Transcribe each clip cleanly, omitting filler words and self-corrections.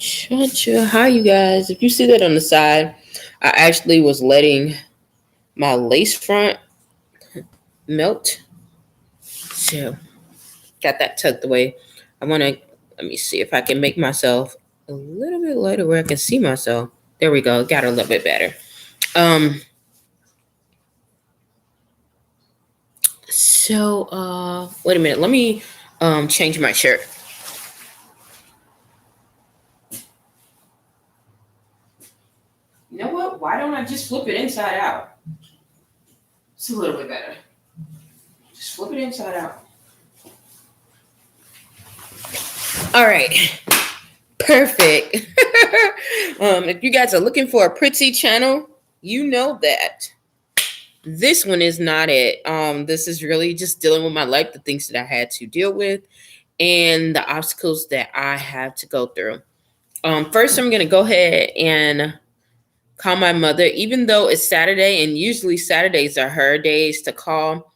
Hi, you guys. If you see that on the side, I actually was letting my lace front melt. So, got that tucked away. Let me see if I can make myself a little bit lighter where I can see myself. There we go. Got it a little bit better. Um, wait a minute. Let me change my shirt. You know what? Why don't I just flip it inside out? It's a little bit better. Just flip it inside out. All right. Perfect. If you guys are looking for a pretty channel, you know that this one is not it. This is really just dealing with my life, the things that I had to deal with, and the obstacles that I have to go through. First, I'm gonna go ahead and call my mother, even though it's Saturday, and usually Saturdays are her days to call.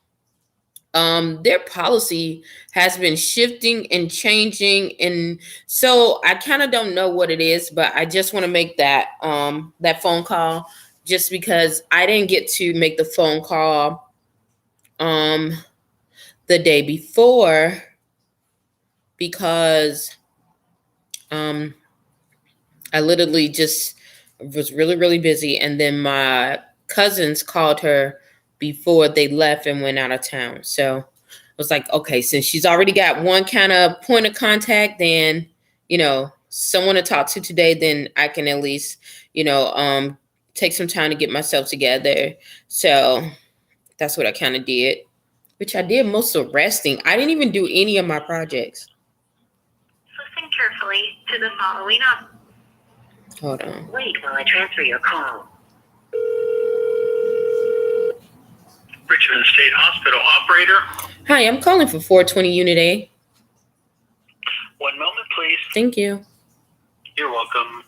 Their policy has been shifting and changing, and so I kind of don't know what it is, but I just want to make that phone call just because I didn't get to make the phone call um the day before because um I literally just was really, really busy, and then my cousins called her before they left and went out of town. So I was like, okay, since she's already got one kind of point of contact, then someone to talk to today, then I can at least take some time to get myself together. So that's what I kind of did, which I did most of resting. I didn't even do any of my projects. Listen carefully to the following up. Hold on. Wait while I transfer your call. Richmond State Hospital operator. Hi, I'm calling for 420 Unit A. 1 moment, please. Thank you. You're welcome.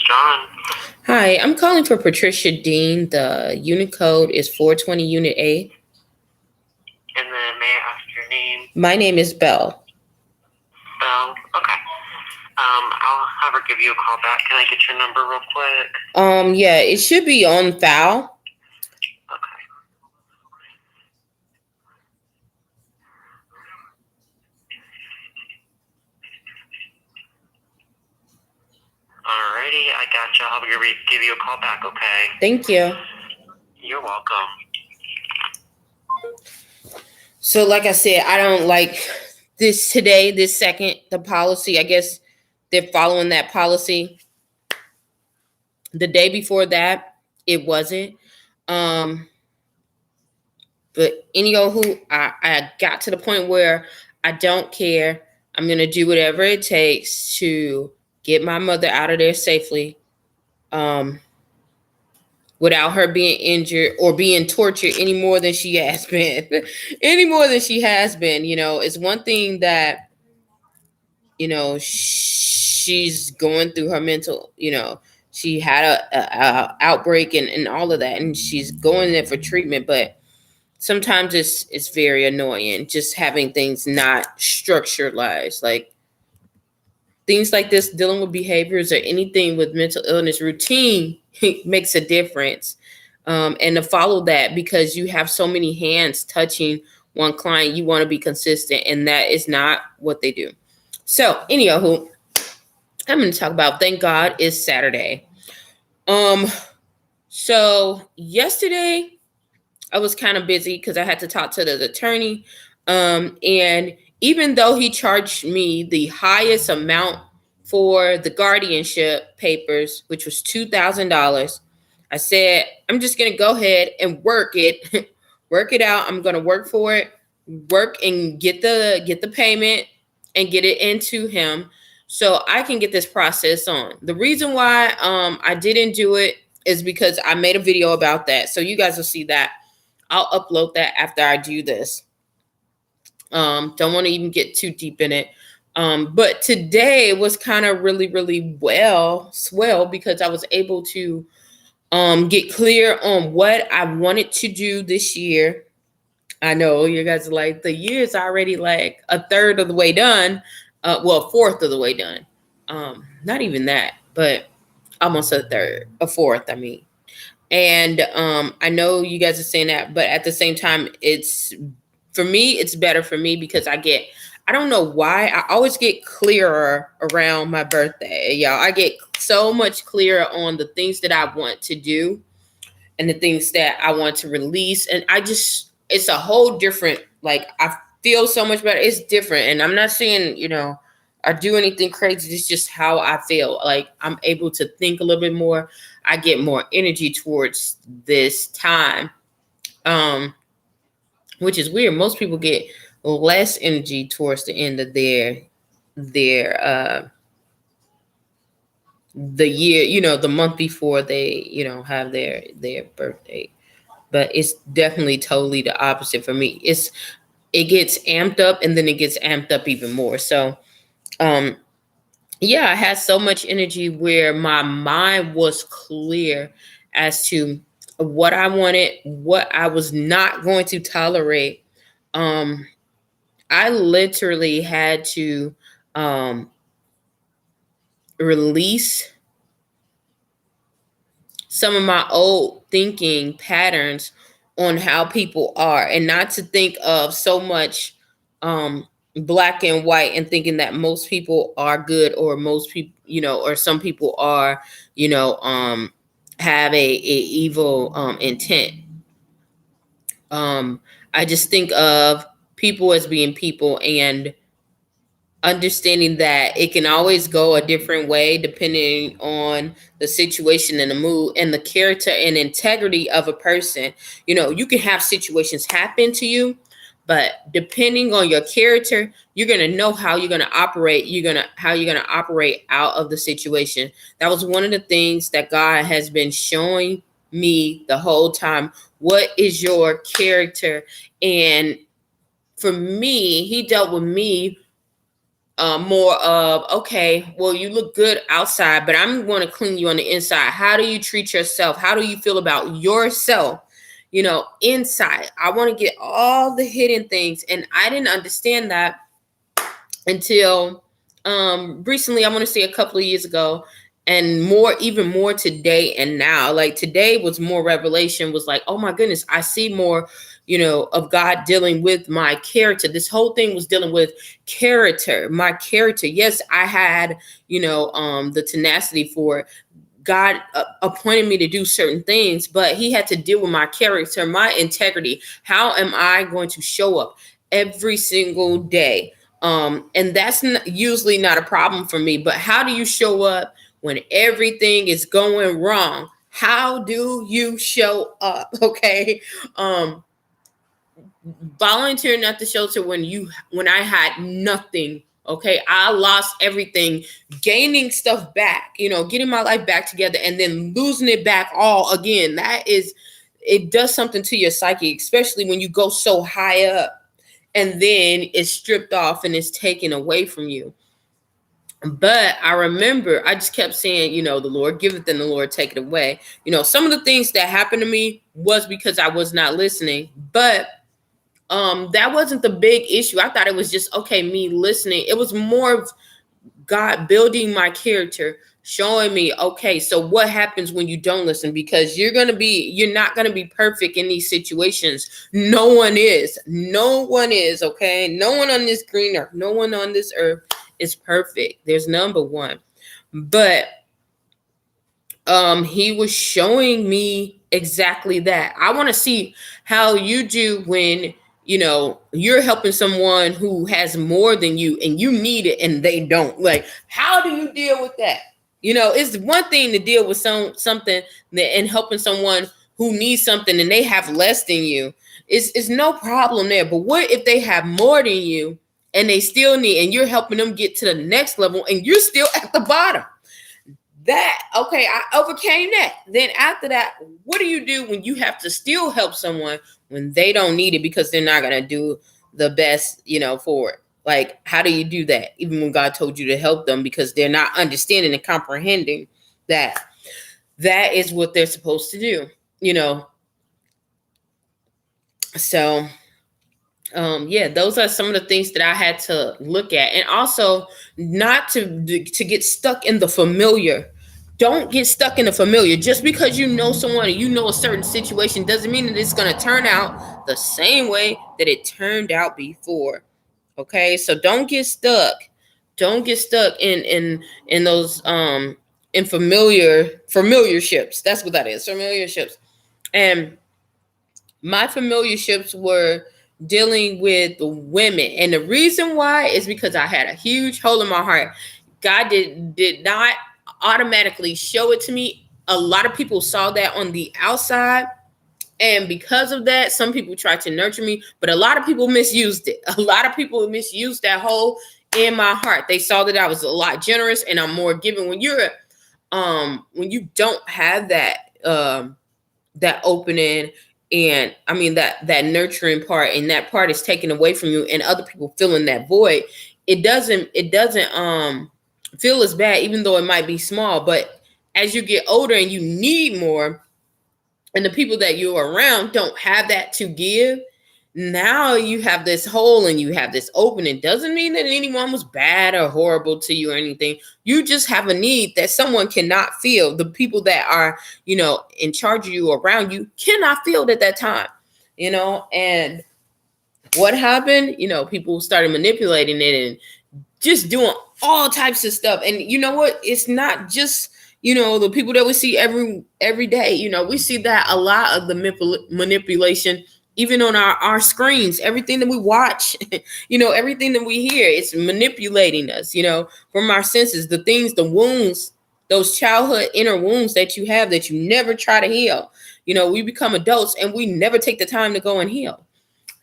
John. Hi, I'm calling for Patricia Dean. The unit code is 420 Unit A. And then may I ask your name? My name is Belle. Belle? Okay. I'll have her give you a call back. Can I get your number real quick? Yeah, it should be on file. Okay. Alrighty, I got you. I'll give you a call back, okay? Thank you. You're welcome. So like I said, I don't like this today, this second, the policy. I guess they're following that policy. The day before that, it wasn't. But anywho, I got to the point where I don't care. I'm going to do whatever it takes to get my mother out of there safely. Without her being injured or being tortured any more than she has been. It's one thing that, she's going through her mental, she had a outbreak and all of that, and she's going there for treatment. But sometimes it's very annoying just having things not structured, like things like this, dealing with behaviors or anything with mental illness, routine makes a difference. And to follow that, because you have so many hands touching one client, you want to be consistent, and that is not what they do. So, anywho, I'm going to talk about, thank God it's Saturday. So yesterday I was kind of busy because I had to talk to the attorney. And even though he charged me the highest amount for the guardianship papers, which was $2,000, I said, I'm just going to go ahead and work it, work it out. I'm going to work for it, work and get the payment and get it into him so I can get this process on. The reason why I didn't do it is because I made a video about that. So you guys will see that. I'll upload that after I do this. Don't want to even get too deep in it. But today was kind of really, really swell because I was able to get clear on what I wanted to do this year. I know you guys are like, the year is already like a third of the way done. Well, a fourth of the way done. Not even that, but almost a fourth, I mean. And I know you guys are saying that, but at the same time, it's better for me because I don't know why, I always get clearer around my birthday, y'all. I get so much clearer on the things that I want to do and the things that I want to release. And it's a whole different, like, I feel so much better. It's different. And I'm not saying, I do anything crazy. It's just how I feel. Like, I'm able to think a little bit more. I get more energy towards this time, which is weird. Most people get less energy towards the end of their the year, the month before they, have their birthday. But it's definitely totally the opposite for me. It gets amped up and then it gets amped up even more. So, yeah, I had so much energy where my mind was clear as to what I wanted, what I was not going to tolerate. I literally had to release some of my old thinking patterns on how people are, and not to think of so much black and white and thinking that most people are good, or most people, or some people are, have a evil intent. I just think of people as being people, and understanding that it can always go a different way depending on the situation and the mood and the character and integrity of a person. You can have situations happen to you, but depending on your character, you're going to know how you're going to operate. How you're going to operate out of the situation. That was one of the things that God has been showing me the whole time. What is your character? And for me, he dealt with me more of, okay, well, you look good outside, but I'm going to clean you on the inside. How do you treat yourself? How do you feel about yourself? Inside. I want to get all the hidden things. And I didn't understand that until recently. I want to say a couple of years ago, and even more today and now. Like, today was more revelation, was like, oh my goodness, I see more of God dealing with my character. This whole thing was dealing with character, my character. Yes, I had, the tenacity for it. God appointed me to do certain things, but he had to deal with my character, my integrity. How am I going to show up every single day? And that's usually not a problem for me, but how do you show up when everything is going wrong? How do you show up? Okay. Volunteering at the shelter when I had nothing. Okay, I lost everything, gaining stuff back, getting my life back together, and then losing it back all again. It does something to your psyche, especially when you go so high up and then it's stripped off and it's taken away from you. But I remember I just kept saying, the Lord giveth and the Lord take it away. Some of the things that happened to me was because I was not listening, but that wasn't the big issue. I thought it was just, okay, me listening. It was more of God building my character, showing me, okay, so what happens when you don't listen? Because you're not going to be perfect in these situations. No one is, okay? No one on this green earth, no one on this earth is perfect. There's number one. But he was showing me exactly that. I want to see how you do when you're helping someone who has more than you and you need it and they don't. Like, how do you deal with that? It's one thing to deal with something and helping someone who needs something and they have less than you. It's no problem there. But what if they have more than you and they still need, and you're helping them get to the next level and you're still at the bottom? Okay, I overcame that. Then after that, what do you do when you have to still help someone when they don't need it because they're not going to do the best, for it. Like, how do you do that? Even when God told you to help them, because they're not understanding and comprehending that is what they're supposed to do, So, those are some of the things that I had to look at. And also not to get stuck in the familiar. Don't get stuck in the familiar. Just because you know someone and you know a certain situation doesn't mean that it's going to turn out the same way that it turned out before. Okay? So don't get stuck. Don't get stuck in those in familiarships. That's what that is. Familiarships. And my familiarships were dealing with women. And the reason why is because I had a huge hole in my heart. God did not automatically show it to me. A lot of people saw that on the outside. And because of that, some people tried to nurture me, but a lot of people misused it. A lot of people misused that hole in my heart. They saw that I was a lot generous and I'm more giving. When you don't have that, that opening, and I mean that nurturing part, and that part is taken away from you, and other people filling that void, it doesn't feel as bad, even though it might be small. But as you get older and you need more, and the people that you're around don't have that to give, now you have this hole and you have this opening. Doesn't mean that anyone was bad or horrible to you or anything. You just have a need that someone cannot feel. The people that are, in charge of you, around you, cannot feel it at that time, and what happened? People started manipulating it and just doing all types of stuff. And you know what? It's not just, the people that we see every day. We see that a lot of the manipulation, even on our screens, everything that we watch, everything that we hear, it's manipulating us, from our senses, the things, the wounds, those childhood inner wounds that you have that you never try to heal. We become adults and we never take the time to go and heal.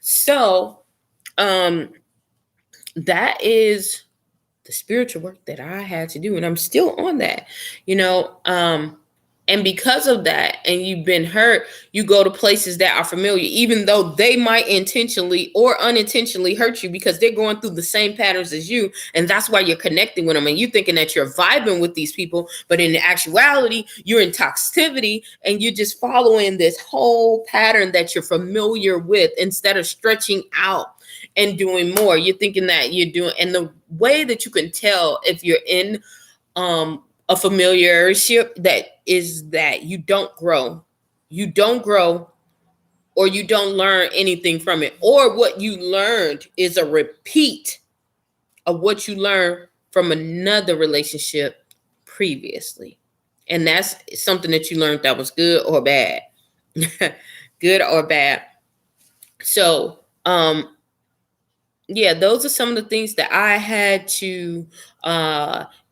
So, that is the spiritual work that I had to do. And I'm still on that, and because of that, and you've been hurt, you go to places that are familiar, even though they might intentionally or unintentionally hurt you, because they're going through the same patterns as you. And that's why you're connecting with them. And you're thinking that you're vibing with these people. But in actuality, you're in toxicity and you're just following this whole pattern that you're familiar with, instead of stretching out and doing more. You're thinking that you're doing, and the way that you can tell if you're in a familiarship, that is that you don't grow, or you don't learn anything from it, or what you learned is a repeat of what you learned from another relationship previously. And that's something that you learned that was good or bad. Good or bad. So, those are some of the things that I had to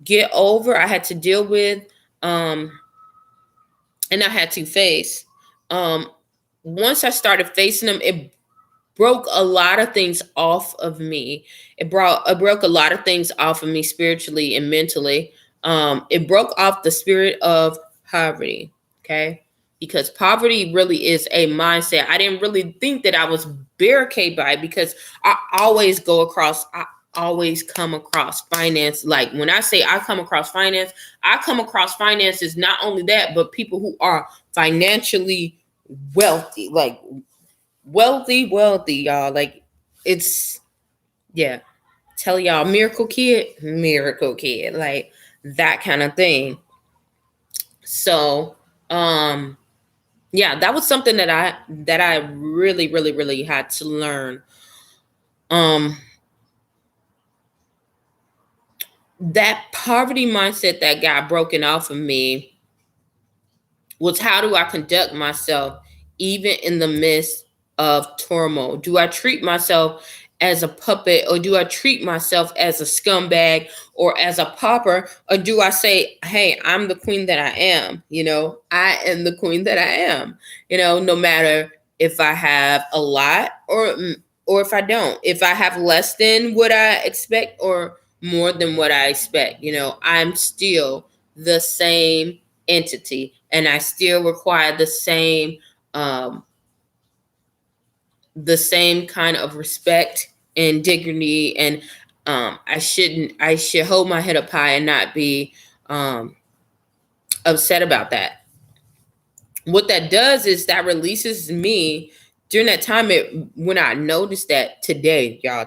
get over. I had to deal with, and I had to face. Once I started facing them, it broke a lot of things off of me. It broke a lot of things off of me spiritually and mentally. It broke off the spirit of poverty. Okay. Because poverty really is a mindset. I didn't really think that I was barricaded by it, because I always come across finance. Like when I say I come across finance is not only that, but people who are financially wealthy, like wealthy, y'all. Like it's, tell y'all miracle kid, like that kind of thing. So, that was something that I really, really, really had to learn. That poverty mindset that got broken off of me was, how do I conduct myself even in the midst of turmoil? Do I treat myself as a puppet, or do I treat myself as a scumbag or as a pauper? Or do I say, hey, I'm the queen that I am, I am the queen that I am, no matter if I have a lot or if I don't, if I have less than what I expect or more than what I expect, I'm still the same entity, and I still require the same the same kind of respect and dignity, and I should hold my head up high and not be upset about that. What that does is that releases me during that time. When I noticed that today, y'all,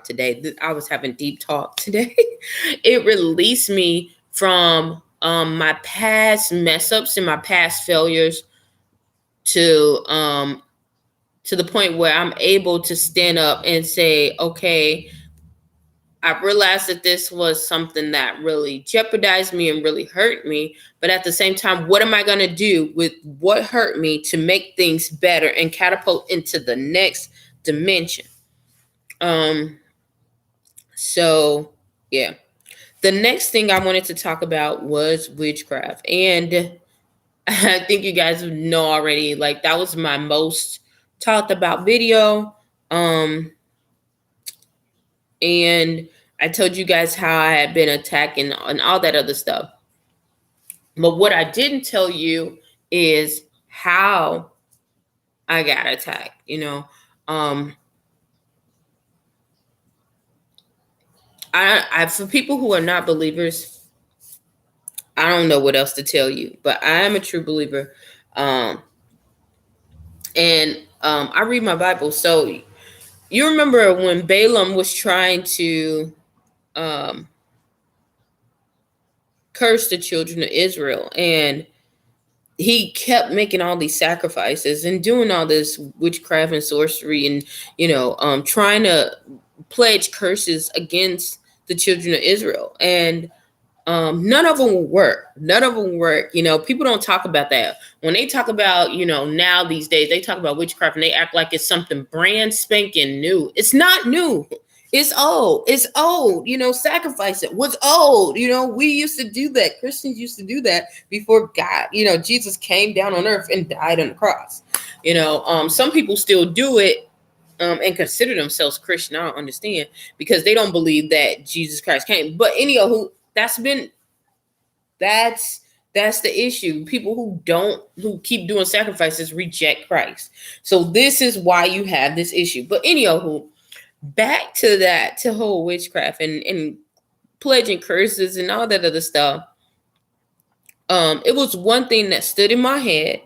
I was having deep talk today. It released me from my past mess ups and my past failures to the point where I'm able to stand up and say, okay, I realized that this was something that really jeopardized me and really hurt me. But at the same time, what am I going to do with what hurt me to make things better and catapult into the next dimension? So yeah. The next thing I wanted to talk about was witchcraft. And I think you guys know already, like that was my most talked about video. And I told you guys how I had been attacked and all that other stuff. But what I didn't tell you is how I got attacked, I for people who are not believers, I don't know what else to tell you, but I am a true believer. And I read my Bible. So you remember when Balaam was trying to curse the children of Israel, and he kept making all these sacrifices and doing all this witchcraft and sorcery and, trying to pledge curses against the children of Israel. And none of them will work. None of them work. People don't talk about that. When they talk about, now these days, they talk about witchcraft and they act like it's something brand spanking new. It's not new. It's old. It's old. Sacrifice it was old. We used to do that. Christians used to do that before God, Jesus came down on earth and died on the cross. Some people still do it and consider themselves Christian. I don't understand, because they don't believe that Jesus Christ came. But anyhow, that's the issue. People who keep doing sacrifices reject Christ. So this is why you have this issue. But anyhow, back to that, to whole witchcraft and pledging curses and all that other stuff. It was one thing that stood in my head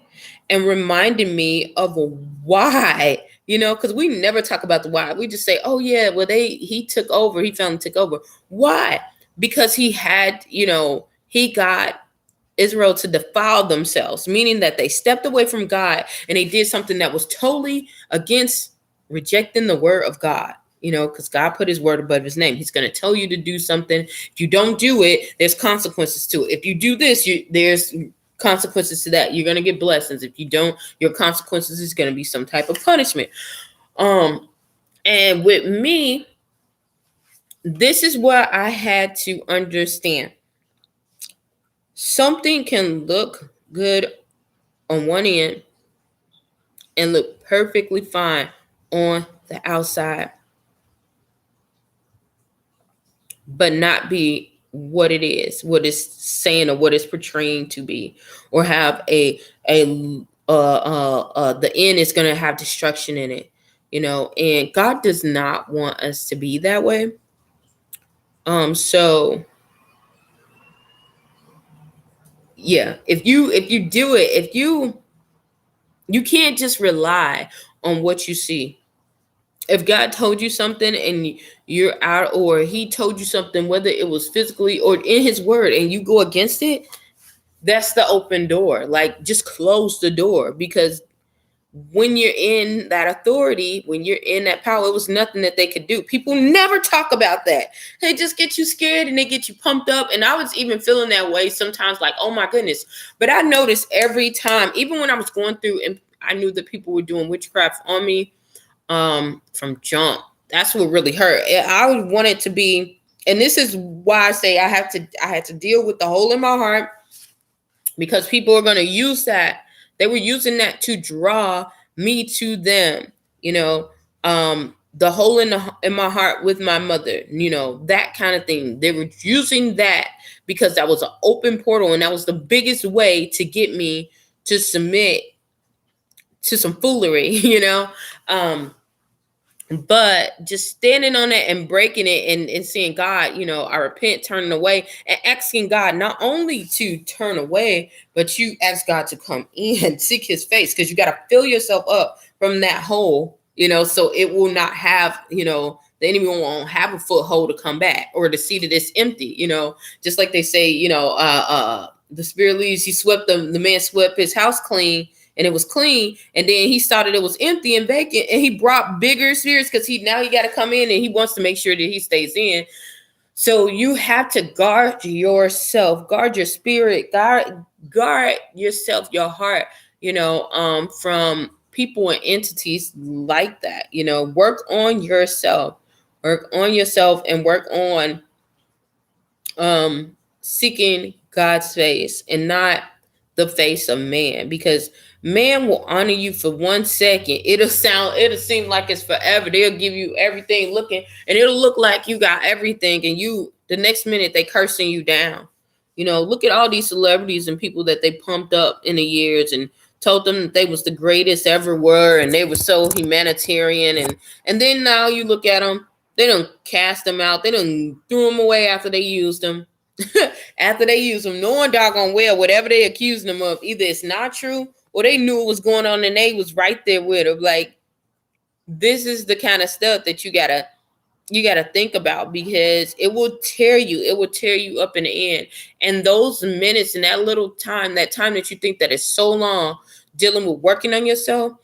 and reminded me of why, because we never talk about the why. We just say, oh yeah, well he took over. He finally took over. Why? Because he had, he got Israel to defile themselves, meaning that they stepped away from God and they did something that was totally against rejecting the word of God, because God put his word above his name. He's going to tell you to do something. If you don't do it, there's consequences to it. If you do this, there's consequences to that. You're going to get blessings. If you don't, your consequences is going to be some type of punishment. And with me, this is what I had to understand. Something can look good on one end and look perfectly fine on the outside, but not be what it is, what it's saying or what it's portraying to be, or have the end is going to have destruction in it, and God does not want us to be that way. So yeah, if you do it, you can't just rely on what you see. If God told you something and you're out, or he told you something, whether it was physically or in his word, and you go against it, that's the open door. Like, just close the door, because when you're in that authority, when you're in that power, it was nothing that they could do. People never talk about that. They just get you scared and they get you pumped up. And I was even feeling that way sometimes, like, oh my goodness. But I noticed every time, even when I was going through and I knew that people were doing witchcraft on me, from jump, that's what really hurt. I wanted to be, and this is why I say I had to deal with the hole in my heart, because people are going to use that. They were using that to draw me to them, the hole in my heart with my mother, that kind of thing. They were using that because that was an open portal, and that was the biggest way to get me to submit to some foolery, But just standing on it and breaking it and saying, God, I repent, turning away, and asking God not only to turn away, but you ask God to come in, seek his face, because you got to fill yourself up from that hole, so it will not have, the enemy won't have a foothold to come back, or to see that it's empty, just like they say, the spirit leaves, the man swept his house clean, and it was clean, and then he started, it was empty and vacant, and he brought bigger spirits because he got to come in, and he wants to make sure that he stays in. So you have to guard yourself, guard your spirit, guard yourself, your heart, from people and entities like that. Work on yourself, and work on seeking God's face and not the face of man, because man will honor you for 1 second. It'll seem like it's forever. They'll give you everything looking, and it'll look like you got everything, and the next minute they cursing you down. Look at all these celebrities and people that they pumped up in the years and told them that they was the greatest ever were, and they were so humanitarian, and then now you look at them, they done cast them out, they done threw them away after they used them. After they used them, knowing doggone well whatever they accused them of, either it's not true or they knew what was going on and they was right there with them. Like, this is the kind of stuff that you gotta think about, because it will tear you up in the end. And those minutes and that little time, that time that you think that is so long, dealing with working on yourself,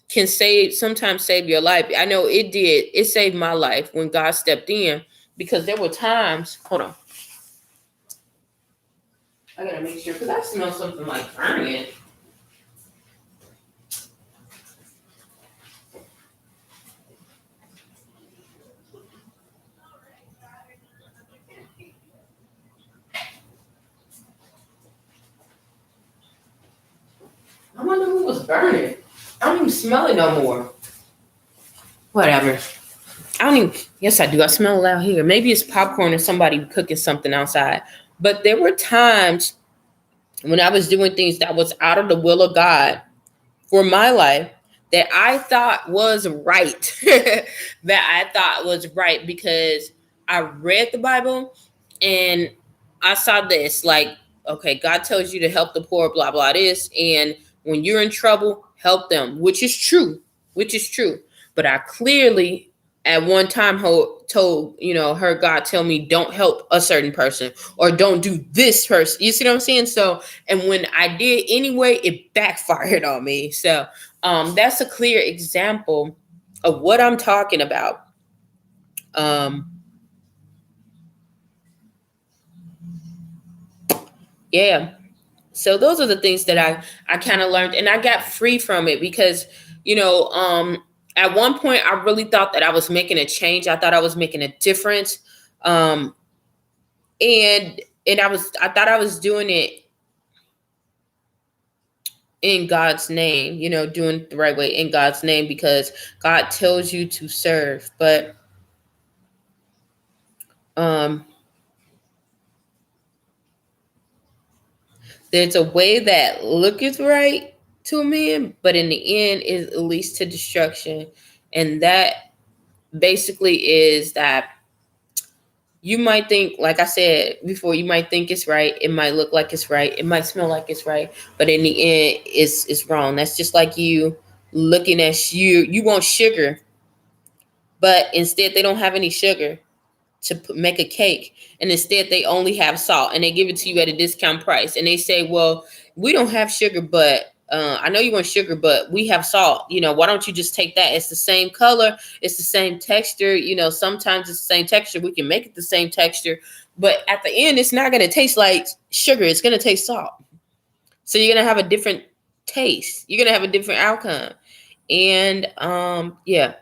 can sometimes save your life. I know it did. It saved my life when God stepped in, because there were times, hold on, I gotta make sure, because I smell something like burning. I wonder who was burning. I don't even smell it no more. Whatever. Yes, I do. I smell it out here. Maybe it's popcorn or somebody cooking something outside. But there were times when I was doing things that was out of the will of God for my life that I thought was right. Because I read the Bible and I saw this, like, okay, God tells you to help the poor, blah, blah, this. And when you're in trouble, help them, which is true. But I clearly at one time heard God tell me, don't help a certain person or don't do this person. You see what I'm saying? So, and when I did anyway, it backfired on me. So that's a clear example of what I'm talking about. Yeah. So those are the things that I kind of learned, and I got free from it because, at one point I really thought that I was making a change. I thought I was making a difference. And I thought I was doing it in God's name, doing it the right way in God's name, because God tells you to serve. But there's a way that looketh right to a man, but in the end it leads to destruction. And that basically is that you might think, like I said before, you might think it's right. It might look like it's right. It might smell like it's right. But in the end, it's wrong. That's just like you looking at you want sugar, but instead they don't have any sugar to make a cake, and instead they only have salt, and they give it to you at a discount price, and they say, well, we don't have sugar, but I know you want sugar, but we have salt. Why don't you just take that? It's the same color, it's the same texture. Sometimes it's the same texture. We can make it the same texture, but at the end, it's not going to taste like sugar. It's going to taste salt. So you're going to have a different taste. You're going to have a different outcome. And yeah.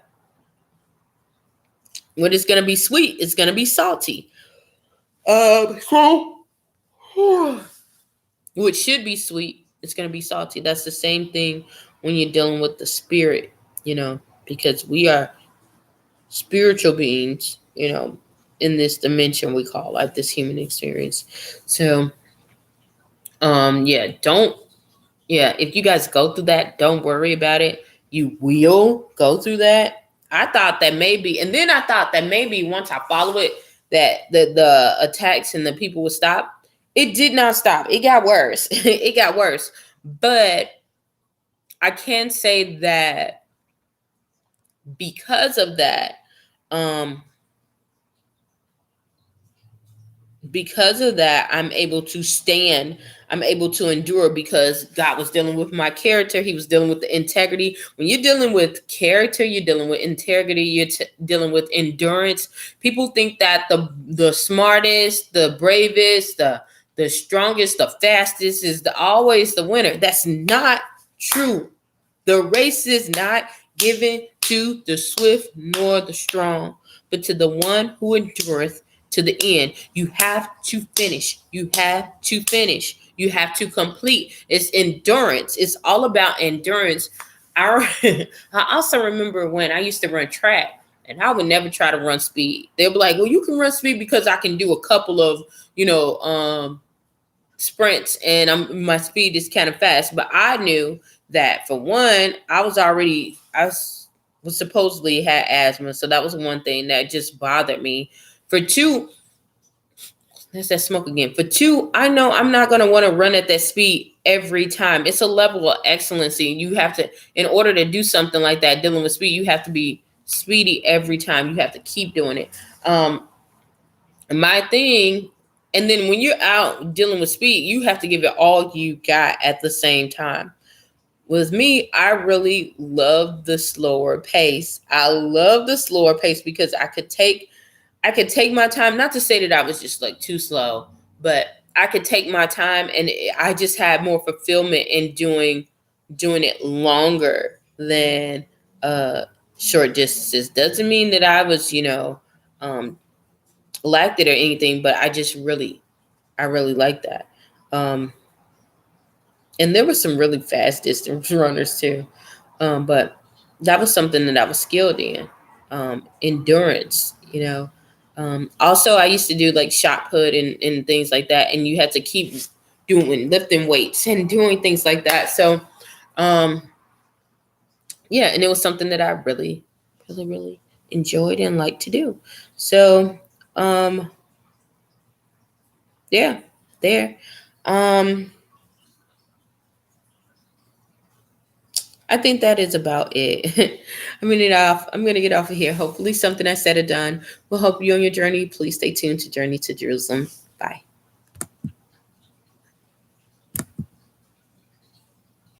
When it's going to be sweet, it's going to be salty. Which should be sweet, it's going to be salty. That's the same thing when you're dealing with the spirit, because we are spiritual beings, in this dimension we call life, this human experience. So, if you guys go through that, don't worry about it. you will go through that. I thought that maybe, and then I thought that maybe once I follow it, that the attacks and the people would stop. It did not stop. It got worse. It got worse. But I can say that because of that, I'm able to stand. I'm able to endure because God was dealing with my character. He was dealing with the integrity. When you're dealing with character, you're dealing with integrity. You're dealing with endurance. People think that the smartest, the bravest, the strongest, the fastest is always the winner. That's not true. The race is not given to the swift nor the strong, but to the one who endureth to the end. You have to finish. You have to finish. You have to complete. It's endurance. It's all about endurance. I also remember when I used to run track, and I would never try to run speed. They'll be like, well, you can run speed because I can do a couple of, sprints, and my speed is kind of fast. But I knew that for one, I was supposedly had asthma, so that was one thing that just bothered me. For two, there's that smoke again. For two, I know I'm not going to want to run at that speed every time. It's a level of excellency. You have to, in order to do something like that, dealing with speed, you have to be speedy every time. You have to keep doing it. My thing, and then when you're out dealing with speed, you have to give it all you got at the same time. With me, I really love the slower pace. I love the slower pace because I could take my time. Not to say that I was just like too slow, but I could take my time, and I just had more fulfillment in doing it longer than short distances. Doesn't mean that I was, liked it or anything, but I really like that. And there were some really fast distance runners too. But that was something that I was skilled in. Endurance, also, I used to do like shot put and things like that. And you had to keep lifting weights and doing things like that. So, yeah, and it was something that I really, really, really enjoyed and liked to do. So, yeah, there. I think that is about it. I'm going to get off of here. Hopefully something I said or done will help you on your journey. Please stay tuned to Journey to Jerusalem. Bye.